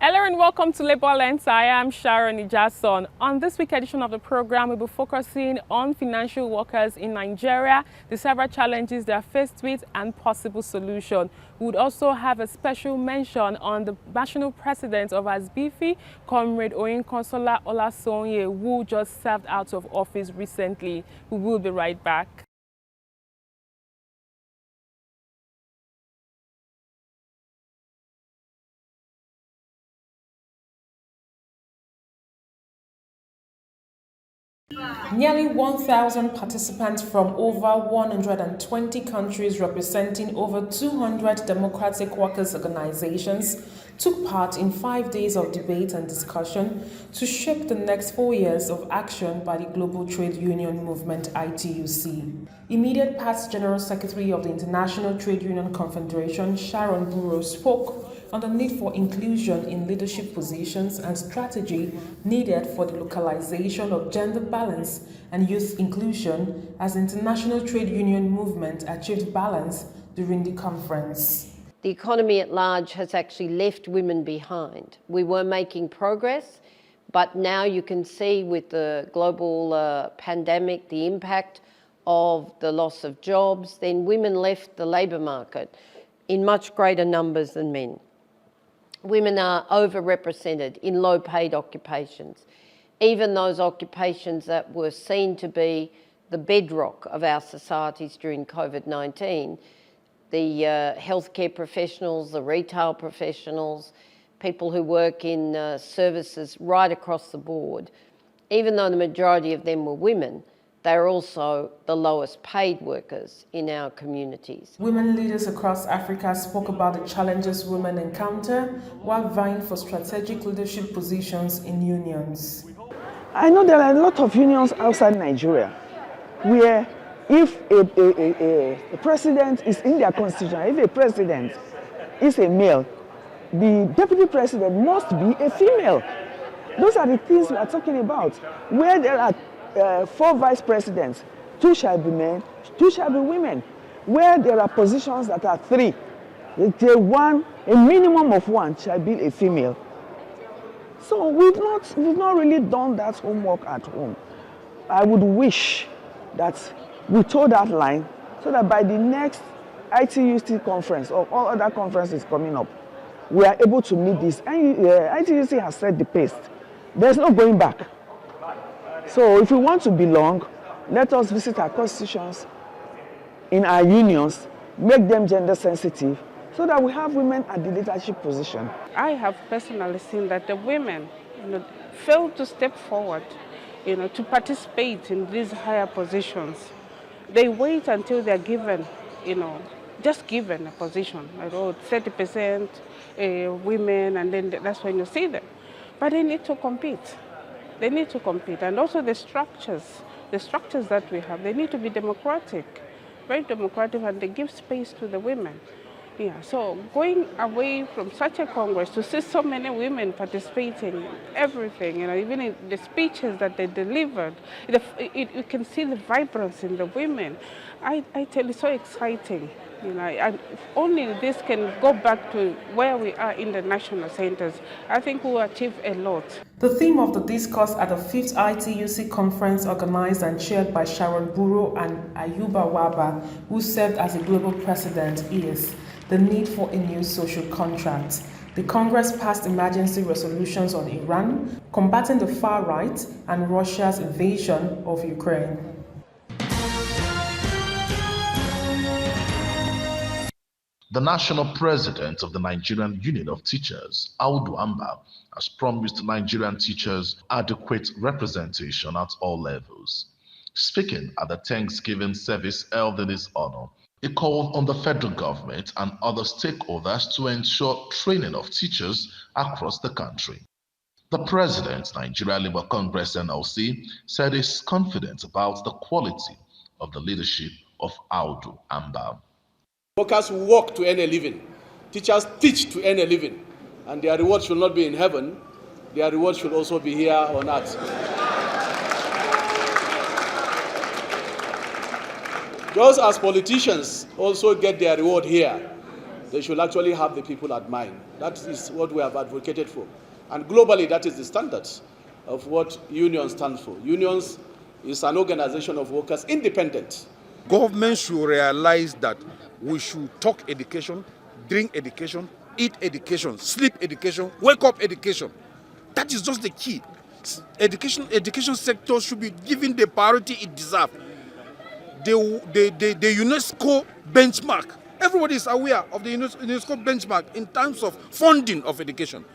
Hello and welcome to Labour Lens. I am Sharon Ijason. On this week's edition of the program, we'll be focusing on financial workers in Nigeria, the several challenges they are faced with and possible solution. We would also have a special mention on the national president of ASSBIFI, Comrade Oyinkansola Olasanoye, who just served out of office recently. We will be right back. Nearly 1,000 participants from over 120 countries representing over 200 democratic workers' organizations took part in 5 days of debate and discussion to shape the next 4 years of action by the Global Trade Union Movement ITUC. Immediate past General Secretary of the International Trade Union Confederation, Sharon Burrows, spoke on the need for inclusion in leadership positions and strategy needed for the localization of gender balance and youth inclusion as the international trade union movement achieved balance during the conference. The economy at large has actually left women behind. We were making progress, but now you can see with the global pandemic, the impact of the loss of jobs, then women left the labour market in much greater numbers than men. Women are overrepresented in low-paid occupations, even those occupations that were seen to be the bedrock of our societies during COVID-19, the healthcare professionals, the retail professionals, people who work in services right across the board. Even though the majority of them were women, they're also the lowest paid workers in our communities. Women leaders across Africa spoke about the challenges women encounter while vying for strategic leadership positions in unions. I know there are a lot of unions outside Nigeria where if a president is in their constitution, if a president is a male, the deputy president must be a female. Those are the things we are talking about, where there are 4 vice presidents, 2 shall be men, 2 shall be women. Where there are positions that are 3, a minimum of 1 shall be a female. So we've not really done that homework at home. I would wish that we toe that line so that by the next ITUC conference or all other conferences coming up, we are able to meet this. And ITUC has set the pace. There's no going back. So if we want to belong, let us visit our constitutions in our unions, make them gender sensitive, so that we have women at the leadership position. I have personally seen that the women fail to step forward, to participate in these higher positions. They wait until they're given, just given a position, 30% women, and then that's when you see them. But they need to compete. They need to compete, and also the structures that we have, they need to be democratic, very democratic, and they give space to the women. Yeah, so going away from such a congress to see so many women participating in everything, even in the speeches that they delivered, you can see the vibrance in the women. I tell you, it's so exciting. And if only this can go back to where we are in the national centers, I think we'll achieve a lot. The theme of the discourse at the 5th ITUC conference, organized and chaired by Sharon Burrows and Ayuba Waba, who served as a global president, is the need for a new social contract. The Congress passed emergency resolutions on Iran, combating the far right, and Russia's invasion of Ukraine. The national president of the Nigerian Union of Teachers, Audu Amba, has promised Nigerian teachers adequate representation at all levels. Speaking at the Thanksgiving service held in his honor, he called on the federal government and other stakeholders to ensure training of teachers across the country. The president, Nigeria Labour Congress NLC, said he's confident about the quality of the leadership of Audu Amba. Workers work to earn a living. Teachers teach to earn a living. And their reward should not be in heaven. Their reward should also be here on earth. Just as politicians also get their reward here, they should actually have the people at mind. That is what we have advocated for. And globally, that is the standards of what union stands for. Unions is an organization of workers independent. Government should realize that we should talk education, drink education, eat education, sleep education, wake up education. That is just the key. Education sector should be given the priority it deserves. The UNESCO benchmark. Everybody is aware of the UNESCO benchmark in terms of funding of education.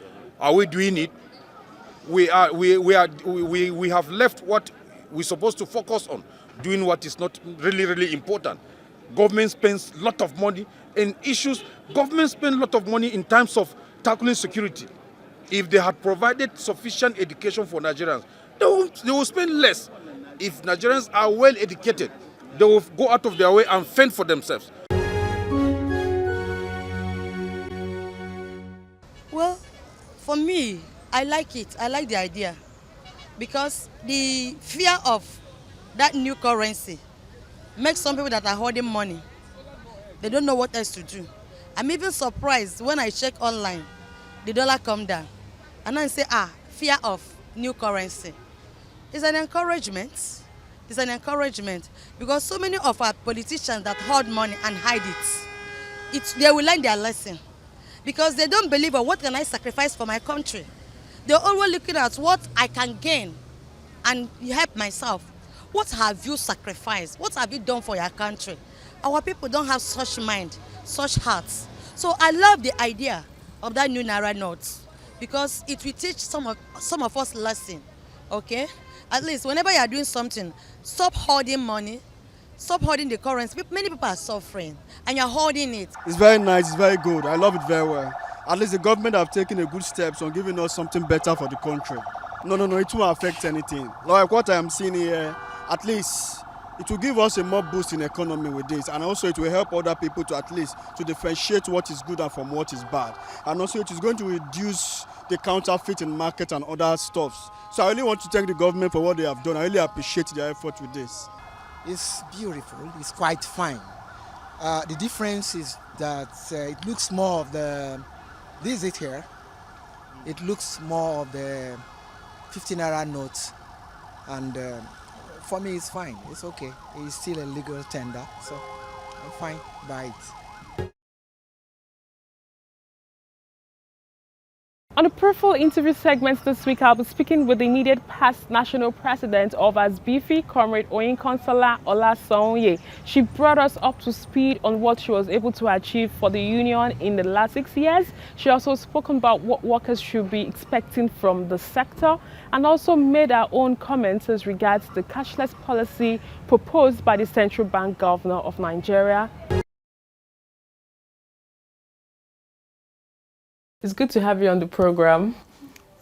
Are we doing it? We have left what we're supposed to focus on, doing what is not really important. Government spends a lot of money in issues. Government spends a lot of money in terms of tackling security. If they had provided sufficient education for Nigerians, they will spend less. If Nigerians are well educated, they will go out of their way and fend for themselves. Well, for me, I like it. I like the idea. Because the fear of that new currency makes some people that are holding money, they don't know what else to do. I'm even surprised when I check online, the dollar come down. And I say, fear of new currency. It's an encouragement. It's an encouragement. Because so many of our politicians that hold money and hide it, they will learn their lesson. Because they don't believe, what can I sacrifice for my country? They're always looking at what I can gain and help myself. What have you sacrificed? What have you done for your country? Our people don't have such mind, such hearts. So I love the idea of that new Naira note because it will teach some of us lesson, okay? At least whenever you are doing something, stop hoarding money, stop hoarding the currency. Many people are suffering and you're hoarding it. It's very nice, it's very good. I love it very well. At least the government have taken a good steps on giving us something better for the country. No, it won't affect anything. Like what I am seeing here, at least it will give us a more boost in economy with this, and also it will help other people to at least to differentiate what is good and from what is bad. And also it is going to reduce the counterfeit in market and other stuffs. So I really want to thank the government for what they have done. I really appreciate their effort with this. It's beautiful, it's quite fine. The difference is that it looks more of the, this is it here, it looks more of the 50 Naira notes, and for me it's fine, it's okay. It's still a legal tender, so I'm fine by it. On the profile interview segments this week, I'll be speaking with the immediate past national president of ASSBIFI, Comrade Oyinkansola Olasanoye. She brought us up to speed on what she was able to achieve for the union in the last 6 years. She also spoke about what workers should be expecting from the sector and also made her own comments as regards the cashless policy proposed by the Central Bank Governor of Nigeria. It's good to have you on the program.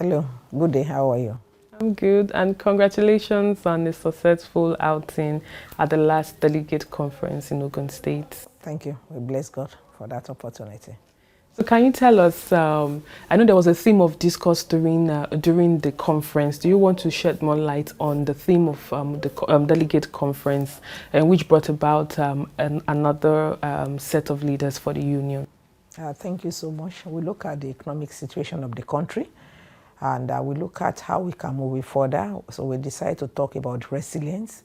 Hello, good day, how are you? I'm good, and congratulations on a successful outing at the last delegate conference in Ogun State. Thank you, we bless God for that opportunity. So can you tell us, I know there was a theme of discourse during the conference. Do you want to shed more light on the theme of the delegate conference, which brought about another set of leaders for the union? Thank you so much. We look at the economic situation of the country and we look at how we can move it further. So we decided to talk about resilience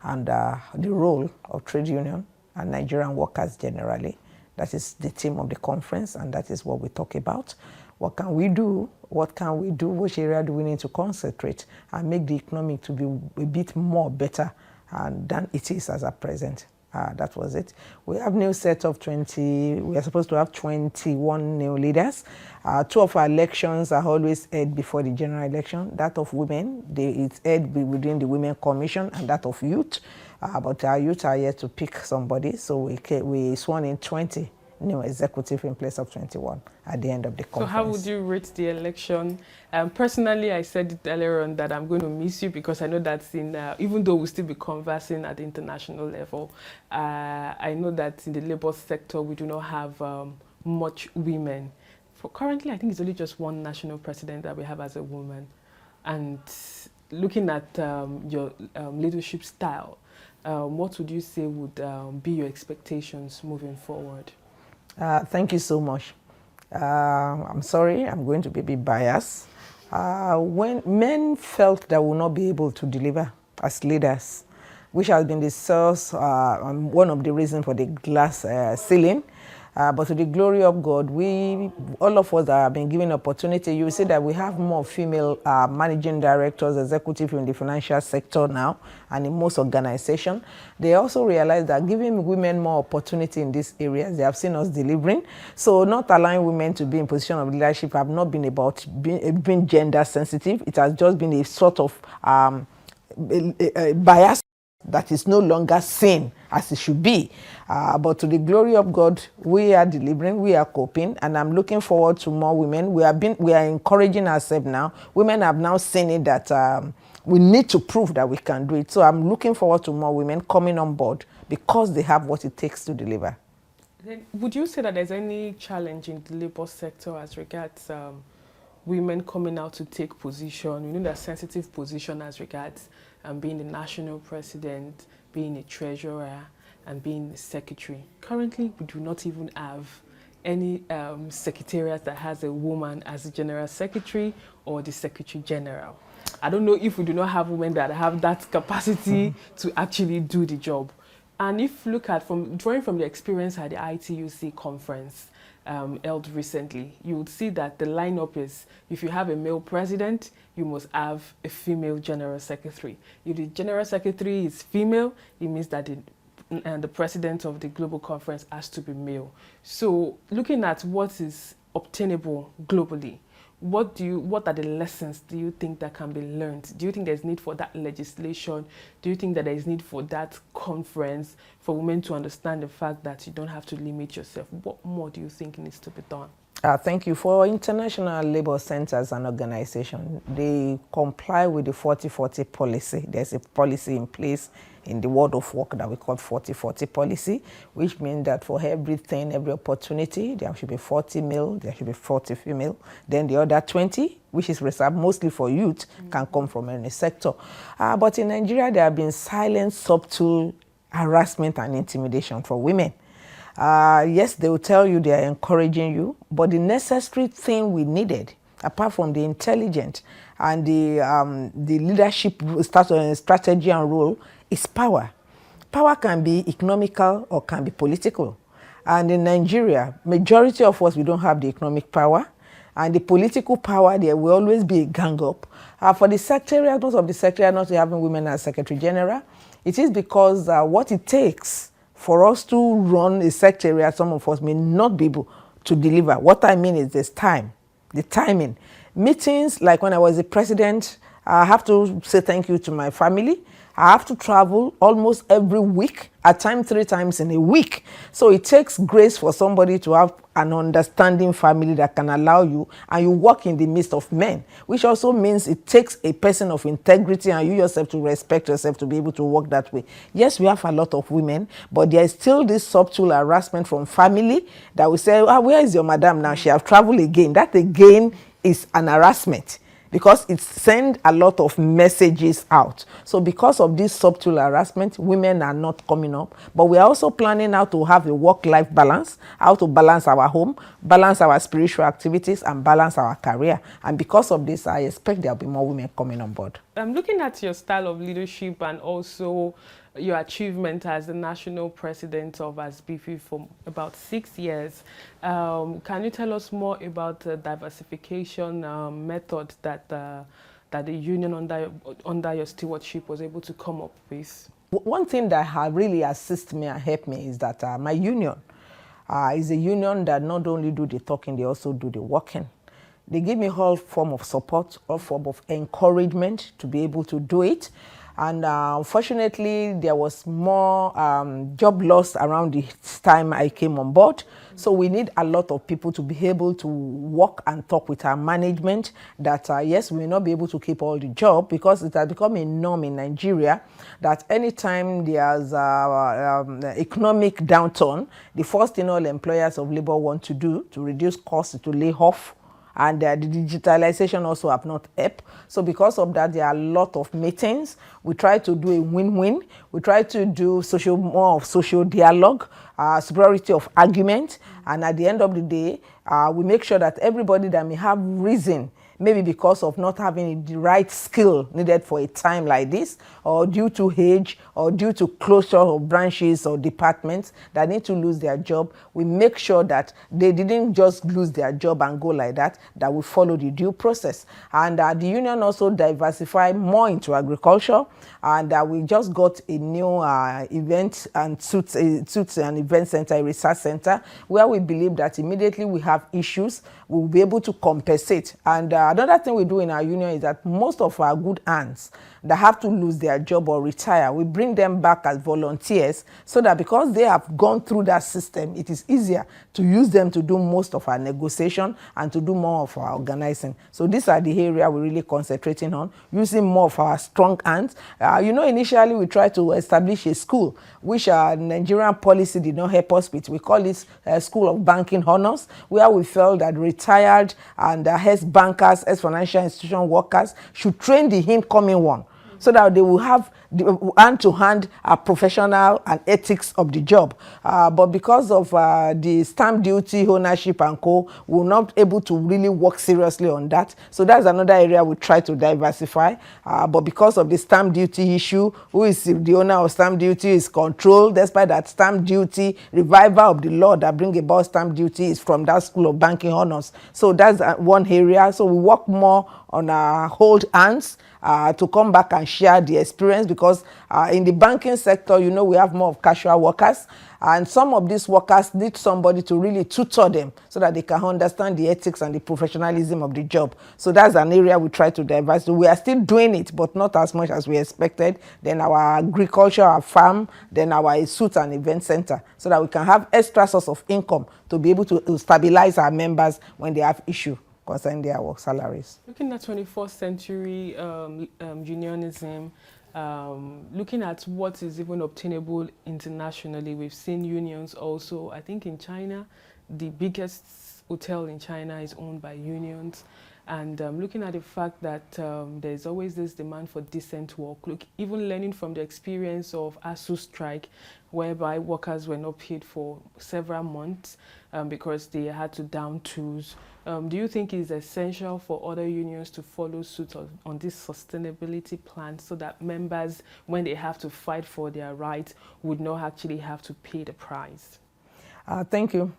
and the role of trade union and Nigerian workers generally. That is the theme of the conference and that is what we talk about. What can we do? What can we do? Which area do we need to concentrate and make the economy to be a bit more better than it is as at present? That was it. We have new set of 20, we are supposed to have 21 new leaders. 2 of our elections are always held before the general election. That of women, it's held within the Women Commission, and that of youth. But our youth are yet to pick somebody, so we sworn in 20 new executive in place of 21 at the end of the conference. So how would you rate the election? Personally, I said it earlier on that I'm going to miss you because I know that even though we'll still be conversing at the international level, I know that in the labor sector we do not have much women. Currently, I think it's only just one national president that we have as a woman. And looking at your leadership style, what would you say would be your expectations moving forward? Thank you so much. I'm sorry, I'm going to be a bit biased. When men felt that we will not be able to deliver as leaders, which has been the source, one of the reasons for the glass ceiling, but to the glory of God, all of us that have been given opportunity, you will see that we have more female managing directors, executives in the financial sector now, and in most organizations. They also realize that giving women more opportunity in these areas, they have seen us delivering. So not allowing women to be in position of leadership have not been about being gender sensitive. It has just been a sort of bias that is no longer seen as it should be. But to the glory of God, we are delivering, we are coping, and I'm looking forward to more women. We are encouraging ourselves now. Women have now seen it that we need to prove that we can do it. So I'm looking forward to more women coming on board because they have what it takes to deliver. Then would you say that there's any challenge in the labor sector as regards women coming out to take position, you know, that sensitive position as regards being the national president, being a treasurer, and being a secretary? Currently, we do not even have any secretariat that has a woman as the general secretary or the secretary general. I don't know if we do not have women that have that capacity to actually do the job. And if you look at drawing from the experience at the ITUC conference held recently, you would see that the lineup is, if you have a male president, you must have a female general secretary. If the general secretary is female, it means that the president of the global conference has to be male. So looking at what is obtainable globally, what are the lessons do you think that can be learned? Do you think there's need for that legislation? Do you think that there is need for that conference for women to understand the fact that you don't have to limit yourself? What more do you think needs to be done? Thank you. For International Labour Centers and Organization, they comply with the 40-40 policy. There's a policy in place in the world of work that we call 40-40 policy, which means that for everything, every opportunity, there should be 40 male, there should be 40 female. Then the other 20, which is reserved mostly for youth, can come from any sector. But in Nigeria, there have been silent, subtle harassment and intimidation for women. Yes, they will tell you they are encouraging you, but the necessary thing we needed, apart from the intelligence and the leadership strategy and role, is power. Power can be economical or can be political. And in Nigeria, majority of us, we don't have the economic power. And the political power, there will always be a gang up. For the secretariat, most of the secretariat not having women as secretary general, it is because what it takes for us to run a secretariat, some of us may not be able to deliver. What I mean is this time, the timing. Meetings, like when I was the president, I have to say thank you to my family. I have to travel almost every week, at times 3 times in a week. So it takes grace for somebody to have an understanding family that can allow you, and you work in the midst of men, which also means it takes a person of integrity and you yourself to respect yourself to be able to work that way. Yes, we have a lot of women, but there is still this subtle harassment from family that will say, where is your madam now? She have traveled again. That again is an harassment, because it sends a lot of messages out. So because of this subtle harassment, women are not coming up. But we are also planning how to have a work-life balance, how to balance our home, balance our spiritual activities, and balance our career. And because of this, I expect there will be more women coming on board. I'm looking at your style of leadership and also your achievement as the national president of ASSBIFI for about 6 years. Can you tell us more about the diversification method that the union under your stewardship was able to come up with? One thing that has really assisted me and helped me is that my union is a union that not only do the talking, they also do the working. They give me all form of support, all form of encouragement to be able to do it. And unfortunately, there was more job loss around the time I came on board. So we need a lot of people to be able to work and talk with our management that, yes, we may not be able to keep all the job, because it has become a norm in Nigeria that anytime there's economic downturn, the first thing all employers of labor want to do to reduce costs is to lay off. And the digitalization also have not helped. So because of that, there are a lot of meetings. We try to do a win-win. We try to do more of social dialogue, superiority of argument, And at the end of the day, we make sure that everybody that may have reason, maybe because of not having the right skill needed for a time like this, or due to age, or due to closure of branches or departments that need to lose their job, we make sure that they didn't just lose their job and go like that, that we follow the due process. And the union also diversify more into agriculture, and we just got a new event and suits and event center, a research center, where we believe that immediately we have issues, we'll be able to compensate. And another thing we do in our union is that most of our good hands that have to lose their job or retire, we bring them back as volunteers, so that because they have gone through that system, it is easier to use them to do most of our negotiation and to do more of our organizing. So these are the area we're really concentrating on, using more of our strong hands. Initially we tried to establish a school, which Nigerian policy did not help us with. We call it School of Banking Honors, where we felt that retired and ex-bankers, ex-financial institution workers should train the incoming one, so that they will have the hand-to-hand professional and ethics of the job. But because of the stamp duty, ownership and co, we're not able to really work seriously on that. So that's another area we try to diversify. But because of the stamp duty issue, who is the owner of stamp duty is controlled, despite that stamp duty revival of the law that bring about stamp duty is from that School of Banking Honors. So that's one area. So we work more on our hold hands to come back and share the experience, because in the banking sector, we have more of casual workers, and some of these workers need somebody to really tutor them so that they can understand the ethics and the professionalism of the job. So that's an area we try to diversify. We are still doing it, but not as much as we expected. Then our agriculture, our farm, then our suit and event center, so that we can have extra source of income to be able to stabilize our members when they have issue concerning their work salaries. Looking at 21st century unionism, looking at what is even obtainable internationally, we've seen unions also. I think in China, the biggest hotel in China is owned by unions. And looking at the fact that there's always this demand for decent work, even learning from the experience of ASU strike, whereby workers were not paid for several months because they had to down tools. Do you think it's essential for other unions to follow suit on this sustainability plan, so that members, when they have to fight for their rights, would not actually have to pay the price? Thank you.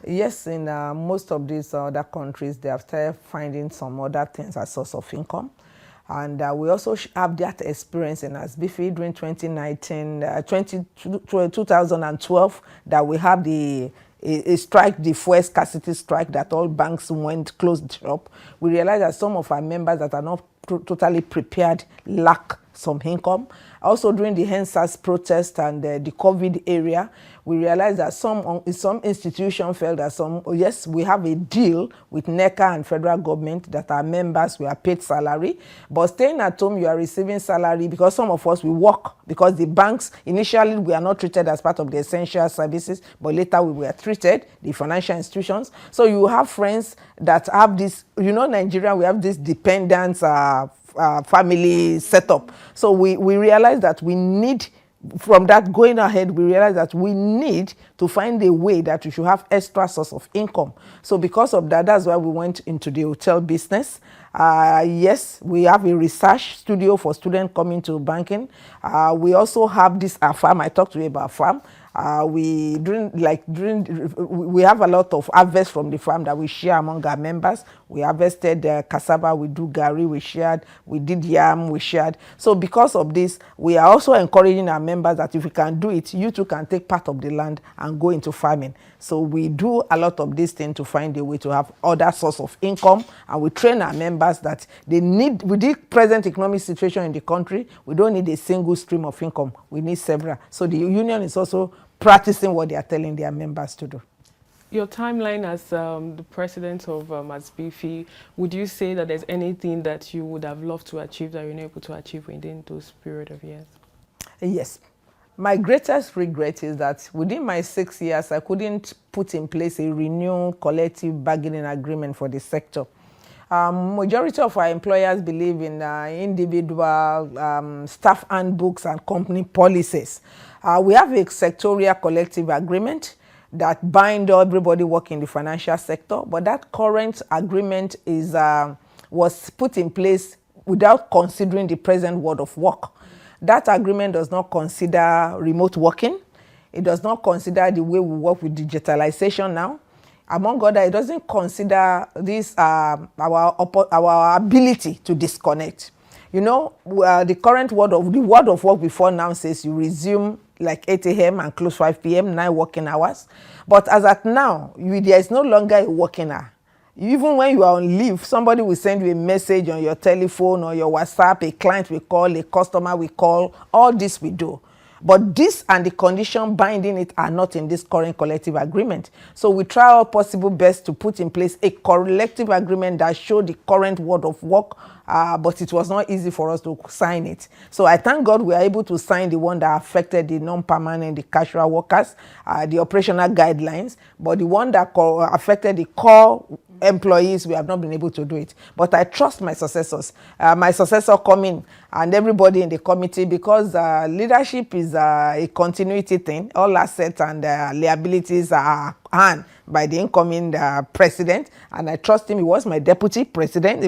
Yes, in most of these other countries, they have started finding some other things as source of income. And we also have that experience in ASSBIFI during 2012, that we have a strike, the fuel scarcity strike, that all banks closed shop. We realized that some of our members that are not totally prepared lack some income. Also during the EndSARS protest and the COVID area, we realized that some institutions felt that yes, we have a deal with NECA and federal government that our members were paid salary, but staying at home, you are receiving salary, because some of us, we work, because the banks, initially we are not treated as part of the essential services, but later we were treated, the financial institutions. So you have friends that have this, Nigeria, we have this dependence family setup. So we realize that we need, from that going ahead, we realize that we need to find a way that we should have extra source of income. So because of that, that's why we went into the hotel business. Yes, we have a research studio for students coming to banking. We also have this farm. I talked to you about farm. We have a lot of harvest from the farm that we share among our members. We harvested cassava, we do gari, we shared, we did yam, we shared. So because of this, we are also encouraging our members that if we can do it, you too can take part of the land and go into farming. So we do a lot of this thing to find a way to have other source of income, and we train our members that with the present economic situation in the country, we don't need a single stream of income, we need several. So the union is also practicing what they are telling their members to do. Your timeline as the president of ASSBIFI, would you say that there's anything that you would have loved to achieve that you're not able to achieve within those period of years? Yes. My greatest regret is that within my 6 years, I couldn't put in place a renewed collective bargaining agreement for the sector. Majority of our employers believe in individual staff handbooks and company policies. We have a sectorial collective agreement, that bind everybody working in the financial sector, but that current agreement is was put in place without considering the present world of work. That agreement does not consider remote working. It does not consider the way we work with digitalization now. Among other, it doesn't consider this our ability to disconnect. You know, the current world of work before now says you resume like 8 a.m. and close 5 p.m., 9 working hours. But as at now, there is no longer a working hour. Even when you are on leave, somebody will send you a message on your telephone or your WhatsApp, a client will call, a customer will call, all this we do. But this and the condition binding it are not in this current collective agreement. So we try our possible best to put in place a collective agreement that show the current world of work, but it was not easy for us to sign it. So I thank God we are able to sign the one that affected the non-permanent, the casual workers, the operational guidelines, but the one that affected the core employees, we have not been able to do it. But I trust my successors. My successor coming and everybody in the committee, because leadership is a continuity thing. All assets and liabilities are handled by the incoming president, and I trust him. He was my deputy president,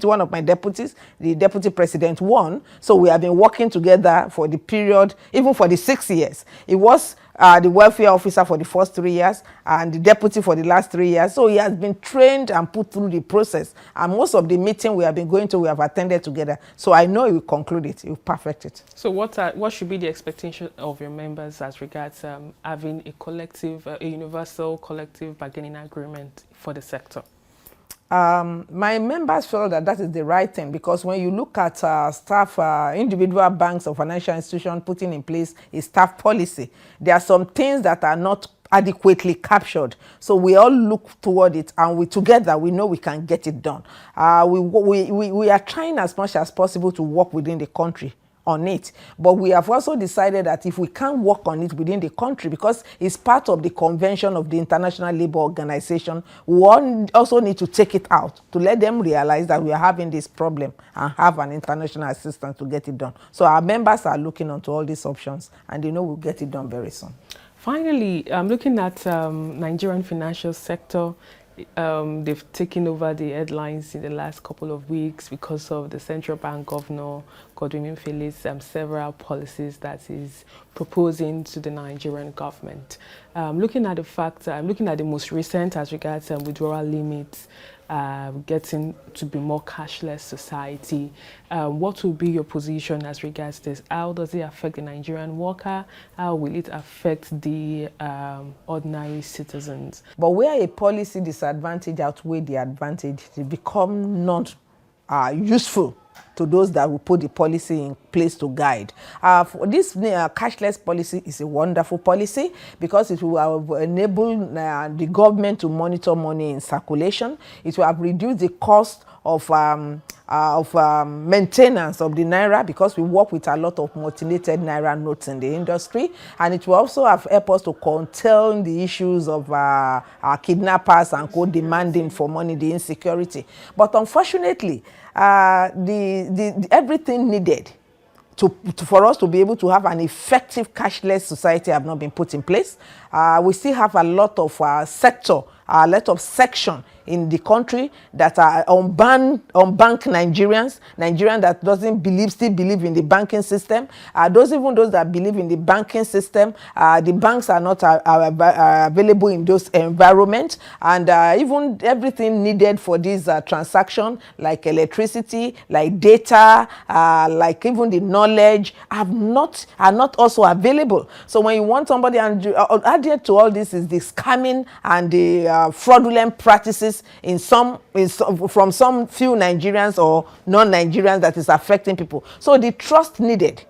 one of my deputies. The deputy president won, so we have been working together for the period, even for the 6 years. It was the welfare officer for the first 3 years and the deputy for the last 3 years. So he has been trained and put through the process. And most of the meeting we have been going to, we have attended together. So I know he will conclude it, he will perfect it. So what should be the expectation of your members as regards having a collective, a universal collective bargaining agreement for the sector? My members feel that that is the right thing, because when you look at individual banks or financial institutions putting in place a staff policy, there are some things that are not adequately captured. So we all look toward it, and together we know we can get it done. We are trying as much as possible to work within the country on it, but we have also decided that if we can't work on it within the country, because it's part of the convention of the International Labour Organization, we also need to take it out to let them realize that we are having this problem and have an international assistance to get it done. So our members are looking onto all these options, and they know we'll get it done very soon. Finally, looking at Nigerian financial sector, they've taken over the headlines in the last couple of weeks because of the central bank governor, Godwin Phillips, several policies that is proposing to the Nigerian government. Looking at the fact, looking at the most recent as regards withdrawal limits, getting to be more cashless society, what will be your position as regards this? How does it affect the Nigerian worker? How will it affect the ordinary citizens? But where a policy disadvantage outweighs the advantage, it becomes not useful to those that will put the policy in place to guide. This cashless policy is a wonderful policy because it will enable the government to monitor money in circulation. It will have reduced the cost of maintenance of the naira, because we work with a lot of mutilated naira notes in the industry, and it will also have helped us to curtail the issues of kidnappers and demanding for money, the insecurity. But unfortunately, everything needed for us to be able to have an effective cashless society have not been put in place. We still have a lot of a lot of section in the country that are unbanked Nigerians that still believe in the banking system. Those that believe in the banking system, the banks are not available in those environments, and even everything needed for this transaction, like electricity, like data, like even the knowledge, are not also available. So when you want somebody, and added to all this is the scamming and the fraudulent practices from some few Nigerians or non-Nigerians that is affecting people. So the trust needed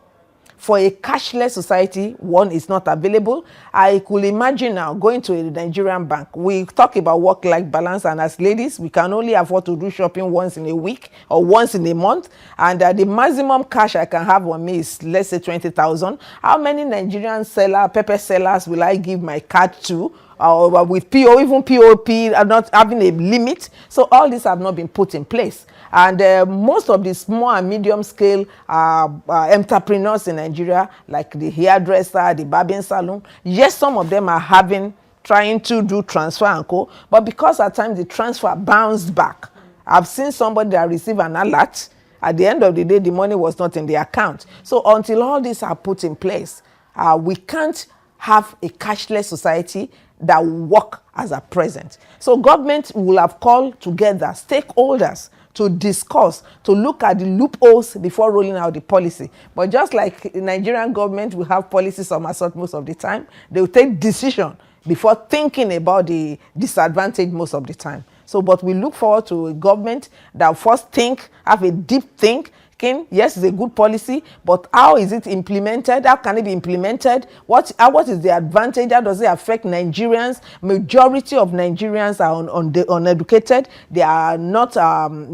for a cashless society, one, is not available. I could imagine now going to a Nigerian bank. We talk about work-life balance, and as ladies, we can only afford to do shopping once in a week or once in a month. And the maximum cash I can have on me is, let's say, 20,000. How many Nigerian pepper sellers will I give my card to? With PO, even POP are not having a limit. So all these have not been put in place. And most of the small and medium scale entrepreneurs in Nigeria, like the hairdresser, the barbing salon, yes, some of them are having trying to do transfer and co, but because at times the transfer bounced back. I've seen somebody that received an alert. At the end of the day, the money was not in the account. So until all these are put in place, we can't have a cashless society that will work as at present. So government will have called together stakeholders to discuss, to look at the loopholes before rolling out the policy. But just like the Nigerian government will have policies of assault most of the time, they will take decision before thinking about the disadvantage most of the time. So, but we look forward to a government that will first think, have a deep think. Yes, it's a good policy, but how is it implemented? How can it be implemented? What is the advantage? How does it affect Nigerians? Majority of Nigerians are uneducated. They are not.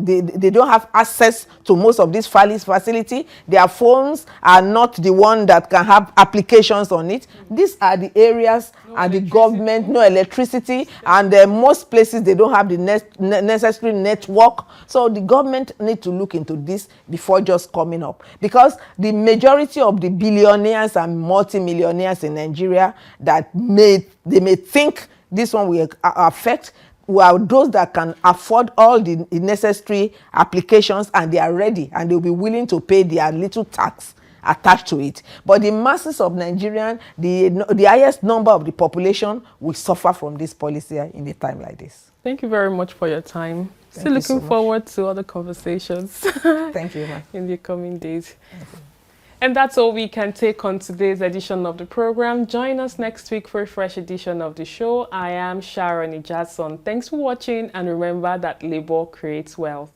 They don't have access to most of these facility. Their phones are not the one that can have applications on it. These are the areas and the government, no electricity, and most places they don't have the necessary network. So the government need to look into this before just coming up, because the majority of the billionaires and multimillionaires in Nigeria that may think this one will affect were those that can afford all the necessary applications, and they are ready and they'll be willing to pay their little tax attached to it. But the masses of Nigerians, the highest number of the population, will suffer from this policy in a time like this. Thank you very much for your time. Still looking forward to other conversations. Thank you, ma'am. In the coming days. And that's all we can take on today's edition of the program. Join us next week for a fresh edition of the show. I am Sharon Ijadson. Thanks for watching, and remember that labor creates wealth.